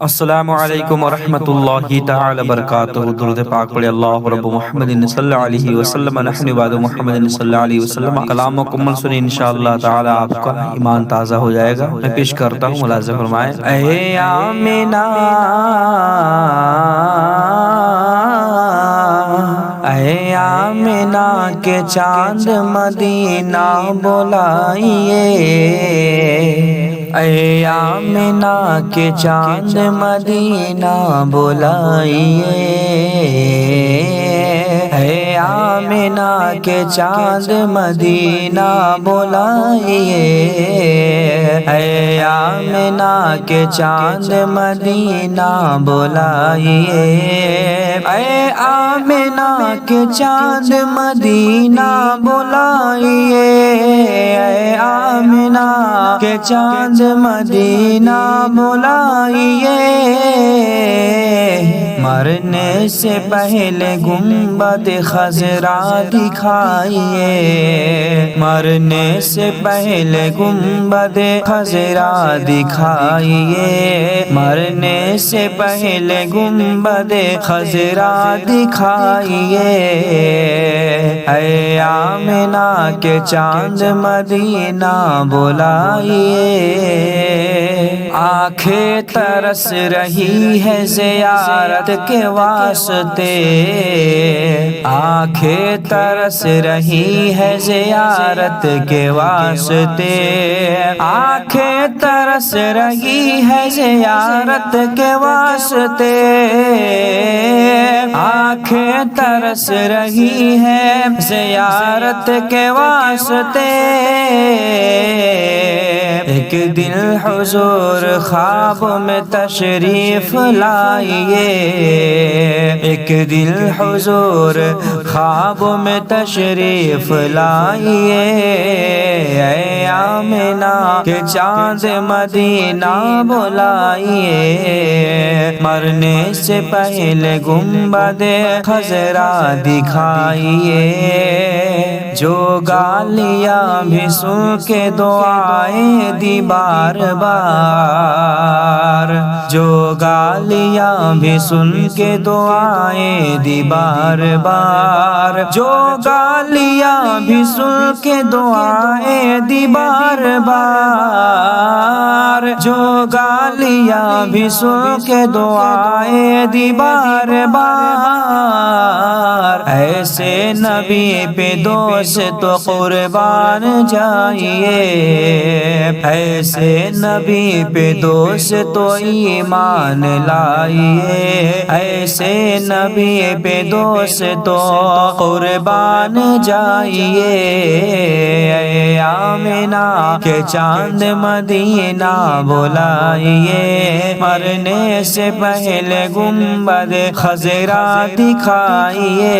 السلام علیکم ورحمۃ اللہ تعالی وبرکاتہ۔ درود پاک پڑھے اللہ رب محمد صلی اللہ علیہ وسلم نحن بعد محمد صلی اللہ علیہ وسلم۔ کلام مکمل سنیں انشاءاللہ تعالی آپ کا ایمان تازہ ہو جائے گا۔ میں پیش کرتا ہوں، ملاحظہ فرمائیں۔ اے آمنہ اے آمنہ کے چاند مدینہ بلائیے، اے آمنہ کے چاند مدینہ بلائیے، اے آمنہ کے چاند مدینہ بلائیے، اے آمنہ کے چاند مدینہ بلائیے، اے آمنہ کے چاند مدینہ بلائیے، اے آمنہ کے چاند مدینہ بلائیے، مرنے سے پہلے گنبد خضرا دکھائیے، مرنے سے پہلے گنبد خضرا دکھائیے، مرنے سے پہلے گنبد خضرا دکھائیے، اے آمنہ کے چاند مدینہ بلائیے، آنکھیں ترس رہی ہے زیارت کے واسطے، آنکھیں ترس رہی ہے زیارت کے واسطے، آنکھیں ترس رہی ہے زیارت کے واسطے، آنکھیں ترس رہی ہے زیارت کے واسطے، ایک دن حضور خواب میں تشریف لائیے، ایک دن حضور خواب میں تشریف لائیے، اے آمنہ کے چاند مدینہ بلائیے، مرنے سے پہلے گنبد خضرا دکھائیے، جو گالیاں بھی سن کے دعائیں دی بار بار، جو گالیاں بھی سن کے دعائیں دی بار بار، جو گالیاں بھی سن کے دعائیں دی بار بار، جو گالیاں بھی سن کے دعائیں دی بار بار، ایسے نبی پہ دوست قربان جائیے، ایسے نبی پہ دوست ایمان لائیے، ایسے نبی پہ دوست قربان جائیے، اے آمنہ کے چاند مدینہ بلائیے، مرنے سے پہلے گنبد خضرا دکھائیے،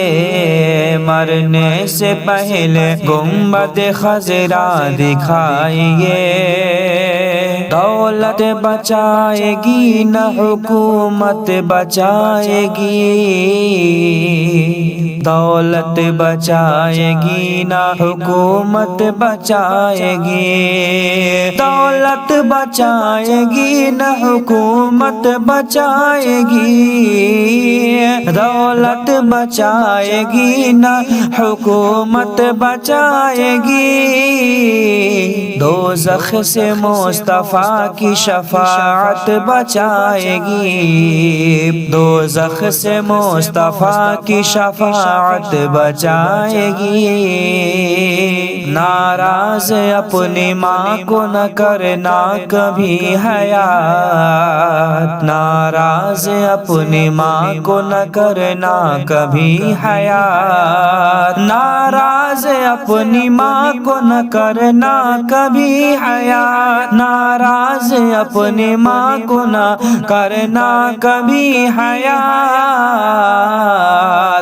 مرنے سے پہلے گنبد خضرا دکھائیے، دولت بچائے گی نہ حکومت بچائے گی، دولت بچائے گی نہ حکومت بچائے گی، دولت بچائے گی نہ حکومت بچائے گی، دولت بچائے گی نہ حکومت بچائے گی، دوزخ سے مصطفیٰ کی شفاعت بچائے گی، دوزخ سے مصطفیٰ کی شفاعت بچائے گی، ناراض اپنی ماں کو نہ کرنا کبھی حیات، ناراض اپنی ماں کو نہ کرنا کبھی حیات، ناراض اپنی ماں کو نہ کرنا کبھی حیات، ناراض اپنی ماں کو نہ کرنا کبھی حیات،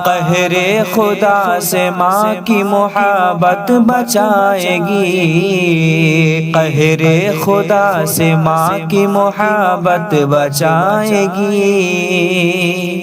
قہر خدا سے ماں کی محبت بچائے گی، قہر خدا سے ماں کی محبت بچائے گی۔